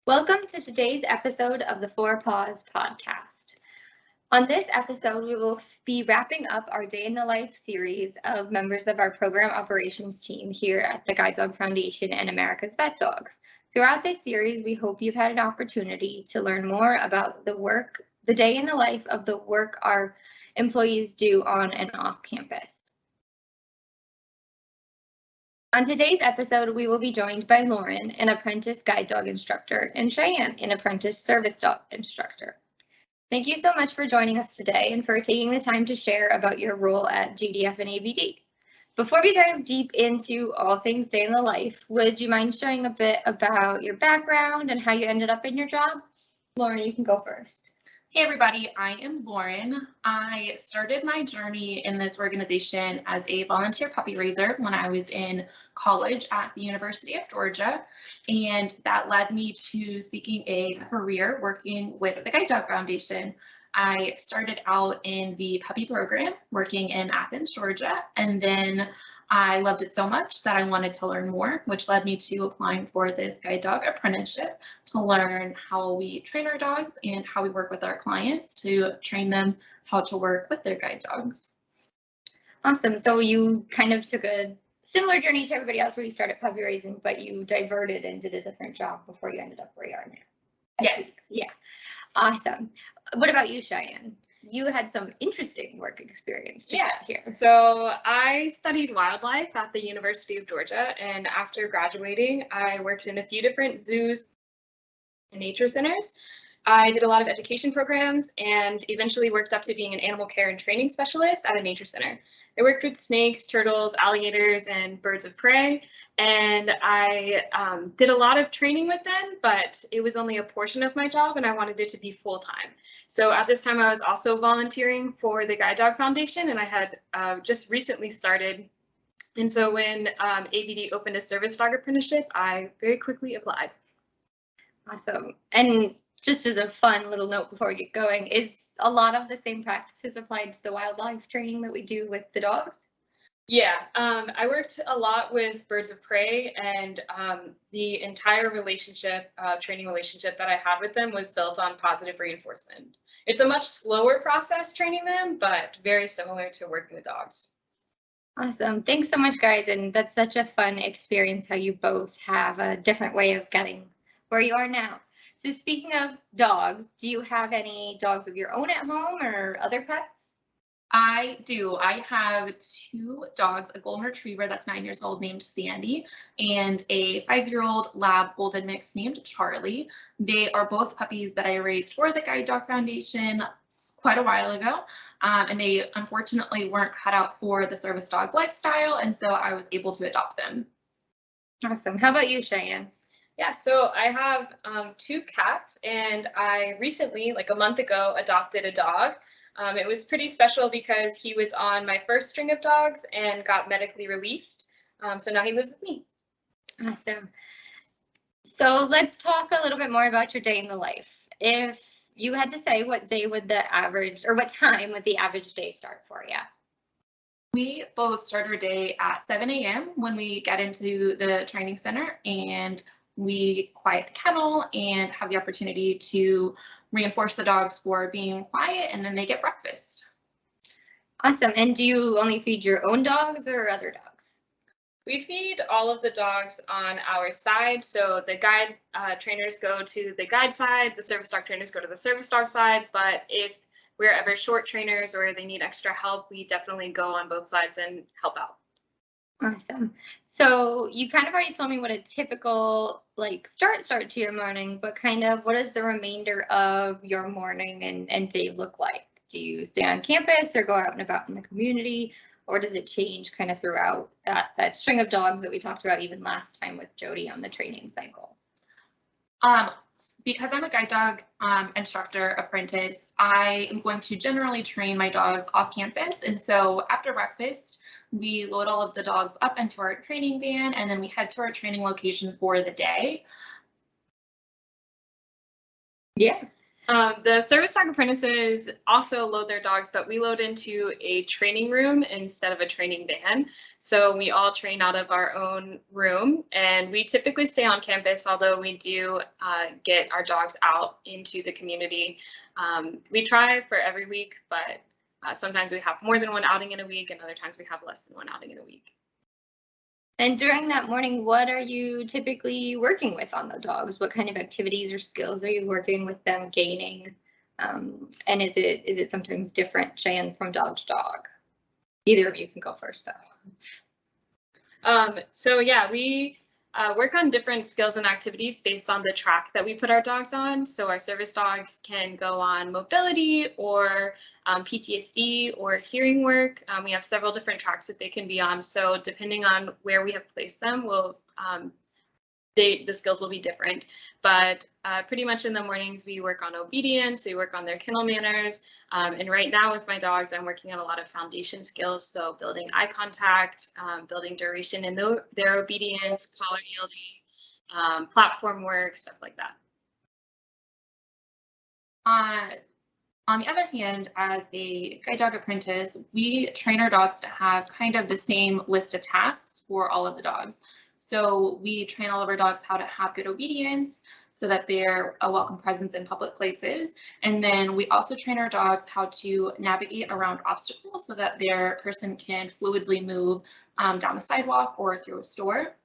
Welcome to today's episode of the Four Paws podcast. On this episode, we will be wrapping up our Day in the Life series of members of our program operations team here at the Guide Dog Foundation and America's VetDogs. Throughout this series, we hope you've had an opportunity to learn more about the day in the life of the work our employees do on and off campus. On today's episode, we will be joined by Lauren, an apprentice guide dog instructor, and Cheyenne, an apprentice service dog instructor. Thank you so much for joining us today and for taking the time to share about your role at GDF and ABD. Before we dive deep into all things day in the life, would you mind sharing a bit about your background and how you ended up in your job? Lauren, you can go first. Hey everybody, I am Lauren. I started my journey in this organization as a volunteer puppy raiser when I was in college at the University of Georgia, and that led me to seeking a career working with the Guide Dog Foundation. I started out in the puppy program working in Athens, Georgia, and then I loved it so much that I wanted to learn more, which led me to applying for this guide dog apprenticeship to learn how we train our dogs and how we work with our clients to train them how to work with their guide dogs. Awesome. So you kind of took a similar journey to everybody else where you started puppy raising, but you diverted and did a different job before you ended up where you are now. Yes. Yeah. Awesome. What about you, Cheyenne? You had some interesting work experience to get here. So I studied wildlife at the University of Georgia, and after graduating, I worked in a few different zoos and nature centers. I did a lot of education programs and eventually worked up to being an animal care and training specialist at a nature center. I worked with snakes, turtles, alligators, and birds of prey, and I did a lot of training with them, but it was only a portion of my job and I wanted it to be full-time. So at this time I was also volunteering for the Guide Dog Foundation, and I had just recently started. And so when ABD opened a service dog apprenticeship, I very quickly applied. Awesome. And just as a fun little note before we get going, is a lot of the same practices applied to the wildlife training that we do with the dogs? Yeah, I worked a lot with birds of prey, and the entire training relationship that I had with them was built on positive reinforcement. It's a much slower process training them, but very similar to working with dogs. Awesome. Thanks so much, guys. And that's such a fun experience how you both have a different way of getting where you are now. So speaking of dogs, do you have any dogs of your own at home or other pets? I do. I have two dogs, a golden retriever that's 9 years old named Sandy, and a 5-year-old lab golden mix named Charlie. They are both puppies that I raised for the Guide Dog Foundation quite a while ago, and they unfortunately weren't cut out for the service dog lifestyle, and so I was able to adopt them. Awesome. How about you, Cheyenne? Yeah, so I have two cats, and I recently, like a month ago, adopted a dog. It was pretty special because he was on my first string of dogs and got medically released. So now he lives with me. Awesome. So let's talk a little bit more about your day in the life. If you had to say what time would the average day start for you? We both start our day at 7 a.m. when we get into the training center, and we quiet the kennel and have the opportunity to reinforce the dogs for being quiet, and then they get breakfast. Awesome. And do you only feed your own dogs or other dogs? We feed all of the dogs on our side. So the guide trainers go to the guide side, the service dog trainers go to the service dog side. But if we're ever short trainers or they need extra help, we definitely go on both sides and help out. Awesome. So you kind of already told me what a typical start to your morning, but kind of what does the remainder of your morning and day look like? Do you stay on campus or go out and about in the community, or does it change kind of throughout that string of dogs that we talked about even last time with Jody on the training cycle? Because I'm a guide dog instructor apprentice, I am going to generally train my dogs off campus. And so after breakfast, we load all of the dogs up into our training van, and then we head to our training location for the day. Yeah. The service dog apprentices also load their dogs, but we load into a training room instead of a training van. So we all train out of our own room, and we typically stay on campus, although we do get our dogs out into the community. We try for every week, but sometimes we have more than one outing in a week, and other times we have less than one outing in a week. And during that morning, what are you typically working with on the dogs? What kind of activities or skills are you working with them gaining? And is it sometimes different, Cheyenne, from dog to dog? Either of you can go first, though. So yeah, we work on different skills and activities based on the track that we put our dogs on. So our service dogs can go on mobility or PTSD or hearing work. We have several different tracks that they can be on. So depending on where we have placed them, the skills will be different. But pretty much in the mornings, we work on obedience, we work on their kennel manners. And right now with my dogs, I'm working on a lot of foundation skills. So building eye contact, building duration in their obedience, collar yielding, platform work, stuff like that. On the other hand, as a guide dog apprentice, we train our dogs to have kind of the same list of tasks for all of the dogs. So we train all of our dogs how to have good obedience so that they're a welcome presence in public places. And then we also train our dogs how to navigate around obstacles so that their person can fluidly move down the sidewalk or through a store.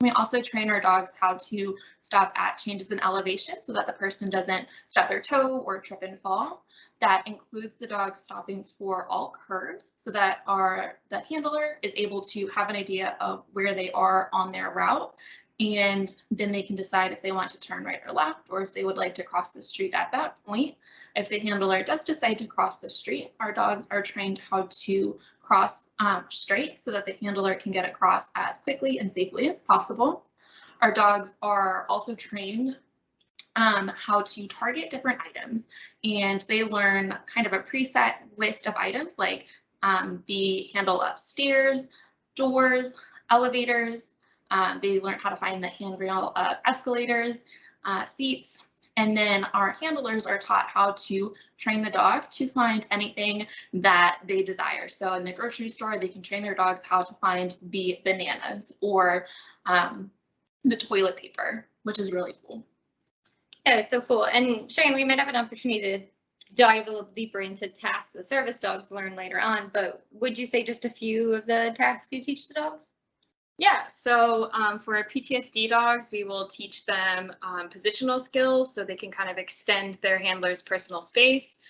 We also train our dogs how to stop at changes in elevation so that the person doesn't stub their toe or trip and fall. That includes the dog stopping for all curves so that the handler is able to have an idea of where they are on their route, and then they can decide if they want to turn right or left or if they would like to cross the street at that point. If the handler does decide to cross the street, our dogs are trained how to cross straight so that the handler can get across as quickly and safely as possible. Our dogs are also trained how to target different items, and they learn kind of a preset list of items like the handle of stairs, doors, elevators. They learn how to find the handrail of escalators, seats, and then our handlers are taught how to train the dog to find anything that they desire. So in the grocery store, they can train their dogs how to find the bananas or the toilet paper, which is really cool. Yeah, it's so cool. And Cheyenne, we might have an opportunity to dive a little deeper into tasks the service dogs learn later on, but would you say just a few of the tasks you teach the dogs? Yeah, so for our PTSD dogs, we will teach them positional skills so they can kind of extend their handler's personal space.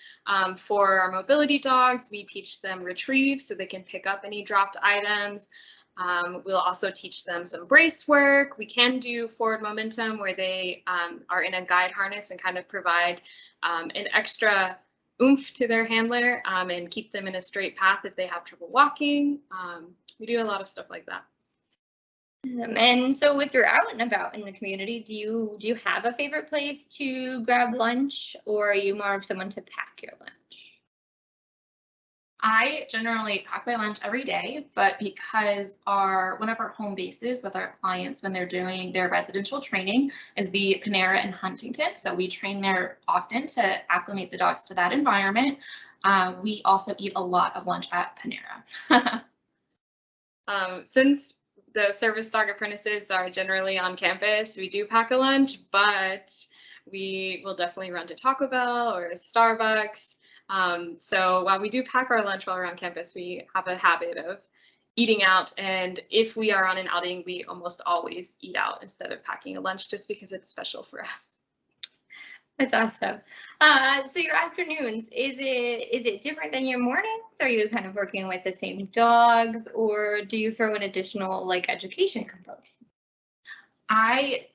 For our mobility dogs, we teach them retrieve so they can pick up any dropped items. We'll also teach them some brace work. We can do forward momentum where they are in a guide harness and kind of provide an extra oomph to their handler and keep them in a straight path if they have trouble walking. We do a lot of stuff like that. And so if you're out and about in the community, do you have a favorite place to grab lunch, or are you more of someone to pack your lunch? I generally pack my lunch every day, but because one of our home bases with our clients when they're doing their residential training is the Panera in Huntington, so we train there often to acclimate the dogs to that environment. We also eat a lot of lunch at Panera. Since the service dog apprentices are generally on campus, we do pack a lunch, but we will definitely run to Taco Bell or Starbucks. So while we do pack our lunch while we're on campus, we have a habit of eating out. And if we are on an outing, we almost always eat out instead of packing a lunch just because it's special for us. That's awesome. So your afternoons, is it different than your mornings? Are you kind of working with the same dogs, or do you throw in additional like education components? I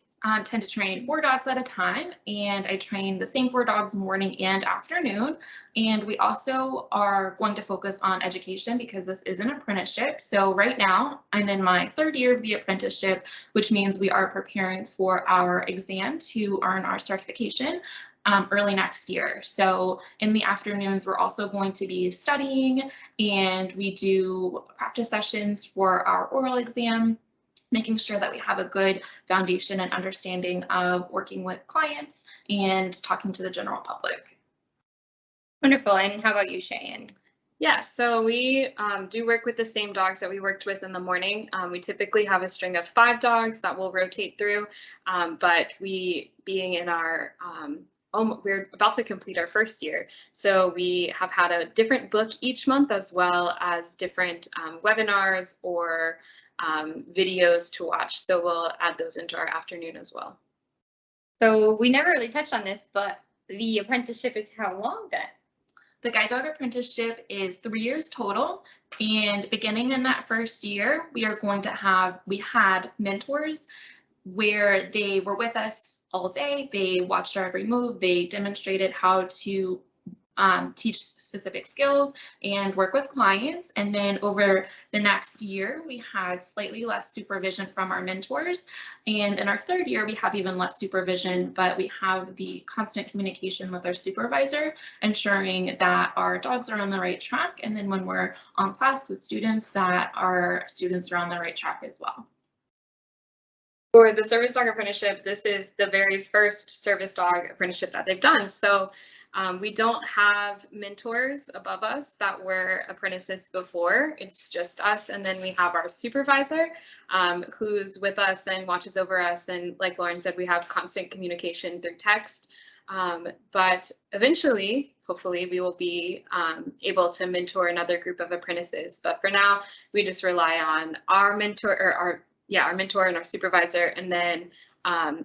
tend to train 4 dogs at a time, and I train the same 4 dogs morning and afternoon. And we also are going to focus on education because this is an apprenticeship. So right now I'm in my 3rd year of the apprenticeship, which means we are preparing for our exam to earn our certification early next year. So in the afternoons, we're also going to be studying, and we do practice sessions for our oral exam. making sure that we have a good foundation and understanding of working with clients and talking to the general public. Wonderful. And how about you, Cheyenne? Yeah, so we do work with the same dogs that we worked with in the morning. We typically have a string of 5 dogs that we'll rotate through, but we, being in our, we're about to complete our first year, so we have had a different book each month, as well as different webinars or videos to watch. So we'll add those into our afternoon as well. So we never really touched on this, but the apprenticeship is how long then? The guide dog apprenticeship is 3 years total, and beginning in that first year, we had mentors where they were with us all day. They watched our every move. They demonstrated how to teach specific skills and work with clients. And then over the next year, we had slightly less supervision from our mentors. And in our third year, we have even less supervision, but we have the constant communication with our supervisor, ensuring that our dogs are on the right track. And then when we're on class with students, that our students are on the right track as well. For the service dog apprenticeship, this is the very first service dog apprenticeship that they've done. So we don't have mentors above us that were apprentices before. It's just us. And then we have our supervisor who's with us and watches over us. And like Lauren said, we have constant communication through text. But eventually, hopefully, we will be able to mentor another group of apprentices. But for now, we just rely on our mentor, or our mentor and our supervisor, and then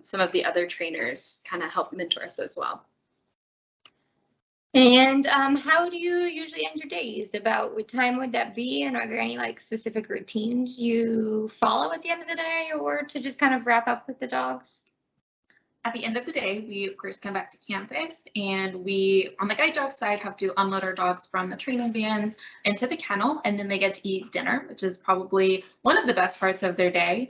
some of the other trainers kind of help mentor us as well. And how do you usually end your days? About what time would that be? And are there any like specific routines you follow at the end of the day, or to just kind of wrap up with the dogs? At the end of the day, we of course come back to campus, and we, on the guide dog side, have to unload our dogs from the training vans into the kennel, and then they get to eat dinner, which is probably one of the best parts of their day.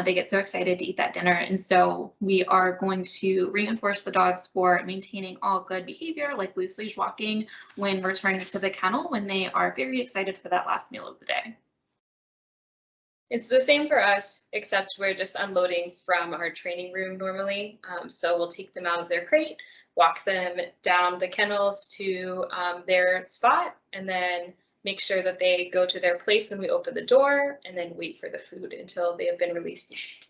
They get so excited to eat that dinner, and so we are going to reinforce the dogs for maintaining all good behavior, like loose leash walking, when returning to the kennel, when they are very excited for that last meal of the day. It's the same for us, except we're just unloading from our training room normally. So we'll take them out of their crate, walk them down the kennels to their spot, and then make sure that they go to their place when we open the door, and then wait for the food until they have been released.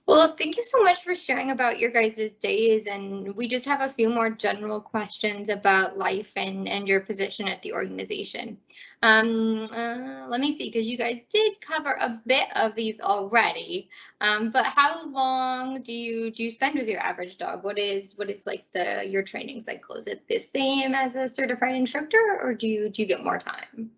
Well, thank you so much for sharing about your guys' days, and we just have a few more general questions about life and your position at the organization. Let me see, because you guys did cover a bit of these already, but how long do you spend with your average dog? What is like your training cycle? Is it the same as a certified instructor, or do you get more time?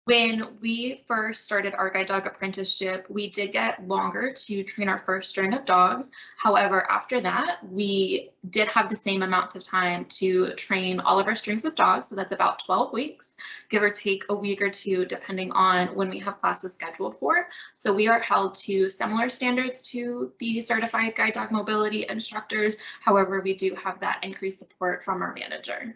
When we first started our guide dog apprenticeship, we did get longer to train our first string of dogs. However, after that, we did have the same amount of time to train all of our strings of dogs. So that's about 12 weeks, give or take a week or two, depending on when we have classes scheduled for. So we are held to similar standards to the certified guide dog mobility instructors. However, we do have that increased support from our manager.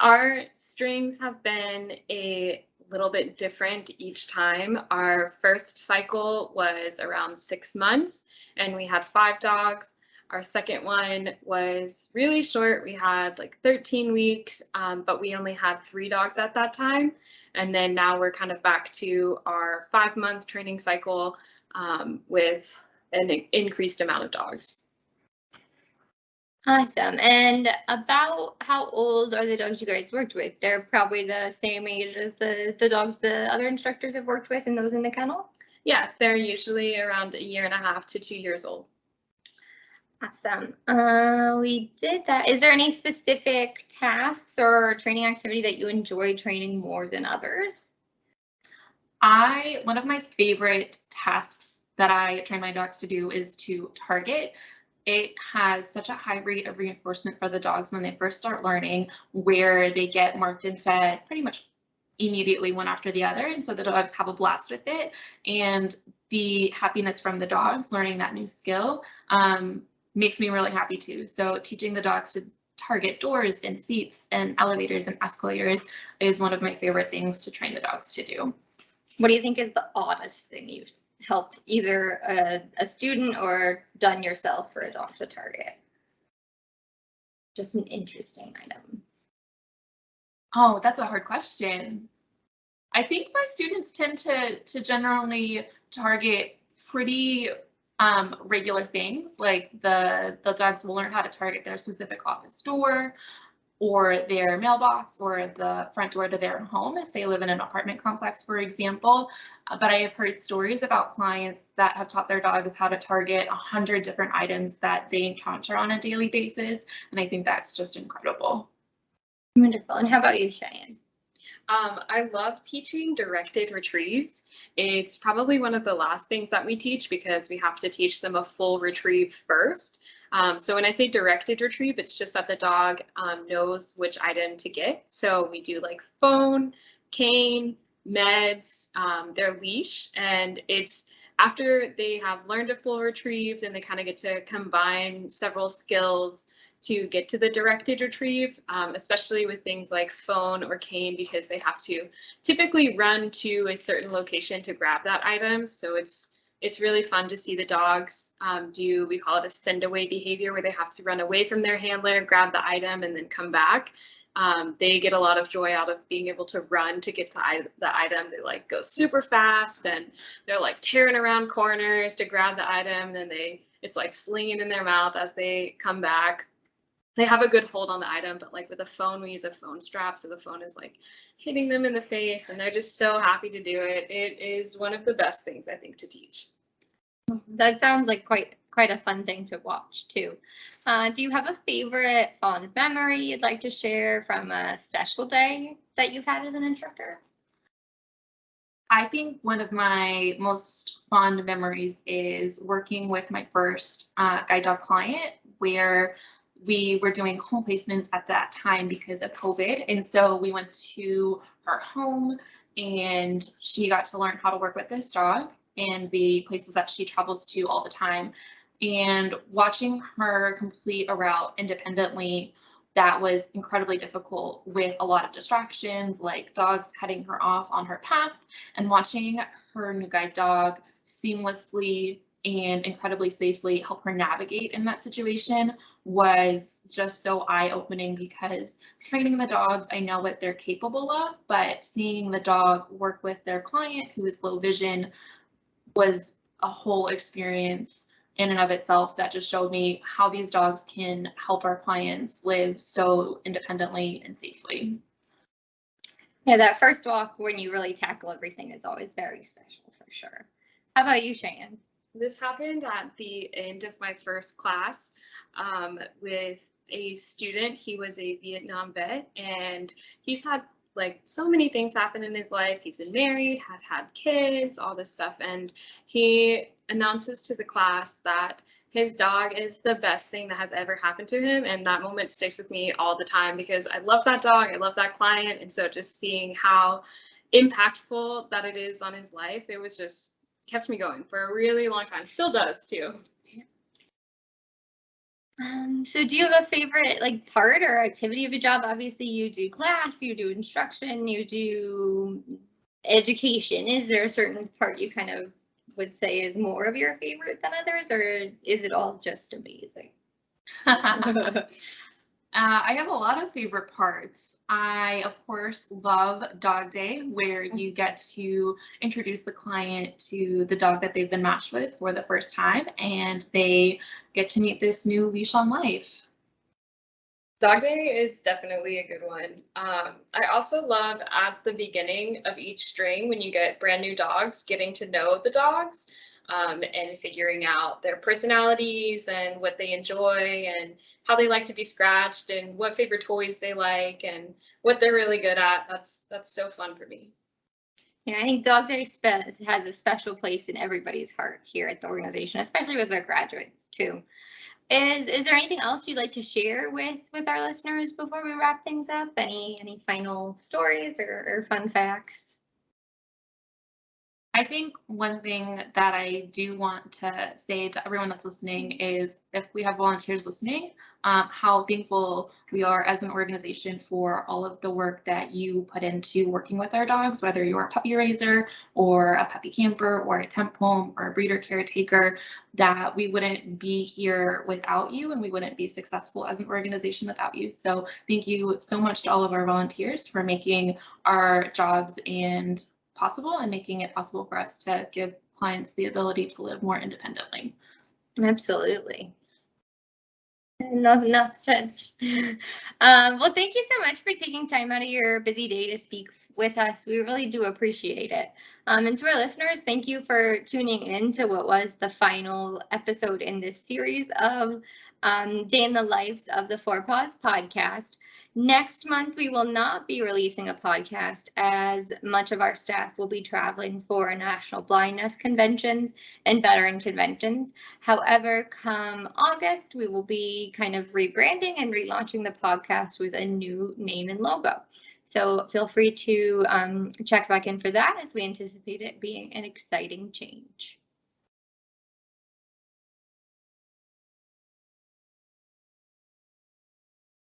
Our strings have been a little bit different each time. Our first cycle was around 6 months, and we had 5 dogs. Our second one was really short. We had like 13 weeks, but we only had 3 dogs at that time. And then now we're kind of back to our 5-month training cycle with an increased amount of dogs. Awesome. And about how old are the dogs you guys worked with? They're probably the same age as the dogs the other instructors have worked with and those in the kennel? Yeah, they're usually around 1.5 to 2 years old. Awesome. We did that. Is there any specific tasks or training activity that you enjoy training more than others? One of my favorite tasks that I train my dogs to do is to target. It has such a high rate of reinforcement for the dogs when they first start learning, where they get marked and fed pretty much immediately one after the other. And so the dogs have a blast with it. And the happiness from the dogs learning that new skill makes me really happy too. So teaching the dogs to target doors and seats and elevators and escalators is one of my favorite things to train the dogs to do. What do you think is the oddest thing you've helped either a student or done yourself for a dog to target? Just an interesting item. Oh, that's a hard question. I think my students tend to generally target pretty regular things, like the dogs will learn how to target their specific office door or their mailbox or the front door to their home if they live in an apartment complex, for example. But I have heard stories about clients that have taught their dogs how to target 100 different items that they encounter on a daily basis. And I think that's just incredible. Wonderful. And how about you, Cheyenne? I love teaching directed retrieves. It's probably one of the last things that we teach because we have to teach them a full retrieve first. So when I say directed retrieve, it's just that the dog knows which item to get. So we do like phone, cane, meds, their leash, and it's after they have learned a full retrieve, then they kind of get to combine several skills to get to the directed retrieve, especially with things like phone or cane, because they have to typically run to a certain location to grab that item. So it's really fun to see the dogs do, we call it a send away behavior, where they have to run away from their handler, grab the item, and then come back. They get a lot of joy out of being able to run to get to the item. They like go super fast and they're like tearing around corners to grab the item. And then it's like slinging in their mouth as they come back. They have a good hold on the item, but like with a phone, we use a phone strap. So the phone is like hitting them in the face and they're just so happy to do it. It is one of the best things I think to teach. That sounds like quite a fun thing to watch too. Do you have a favorite fond memory you'd like to share from a special day that you've had as an instructor? I think one of my most fond memories is working with my first guide dog client, where we were doing home placements at that time because of COVID. And so we went to her home and she got to learn how to work with this dog and the places that she travels to all the time. And watching her complete a route independently, that was incredibly difficult with a lot of distractions, like dogs cutting her off on her path, and watching her new guide dog seamlessly and incredibly safely help her navigate in that situation was just so eye-opening, because training the dogs, I know what they're capable of, but seeing the dog work with their client who is low vision was a whole experience in and of itself that just showed me how these dogs can help our clients live so independently and safely. Yeah, that first walk when you really tackle everything is always very special for sure. How about you, Cheyenne? This happened at the end of my first class with a student. He was a Vietnam vet and he's had like so many things happen in his life. He's been married, has had kids, all this stuff. And he announces to the class that his dog is the best thing that has ever happened to him. And that moment sticks with me all the time because I love that dog. I love that client. And so just seeing how impactful that it is on his life, it was just kept me going for a really long time. Still does too. So do you have a favorite like part or activity of your job? Obviously you do class, you do instruction, you do education. Is there a certain part you kind of would say is more of your favorite than others, or is it all just amazing? I have a lot of favorite parts. I, of course, love Dog Day, where you get to introduce the client to the dog that they've been matched with for the first time, and they get to meet this new leash on life. Dog Day is definitely a good one. I also love at the beginning of each string when you get brand new dogs, getting to know the dogs and figuring out their personalities and what they enjoy and how they like to be scratched and what favorite toys they like and what they're really good at. That's so fun for me. Yeah, I think Dog Day has a special place in everybody's heart here at the organization, especially with our graduates too. Is there anything else you'd like to share with our listeners before we wrap things up? Any final stories or fun facts? I think one thing that I do want to say to everyone that's listening is if we have volunteers listening, how thankful we are as an organization for all of the work that you put into working with our dogs, whether you're a puppy raiser or a puppy camper or a temp home or a breeder caretaker, that we wouldn't be here without you and we wouldn't be successful as an organization without you. So thank you so much to all of our volunteers for making our jobs and possible and making it possible for us to give clients the ability to live more independently. Absolutely. No sense. Well, thank you so much for taking time out of your busy day to speak with us. We really do appreciate it. And to our listeners, thank you for tuning in to what was the final episode in this series of Day in the Lives of the Four Paws podcast. Next month, we will not be releasing a podcast as much of our staff will be traveling for national blindness conventions and veteran conventions. However, come August, we will be kind of rebranding and relaunching the podcast with a new name and logo. So feel free to check back in for that as we anticipate it being an exciting change.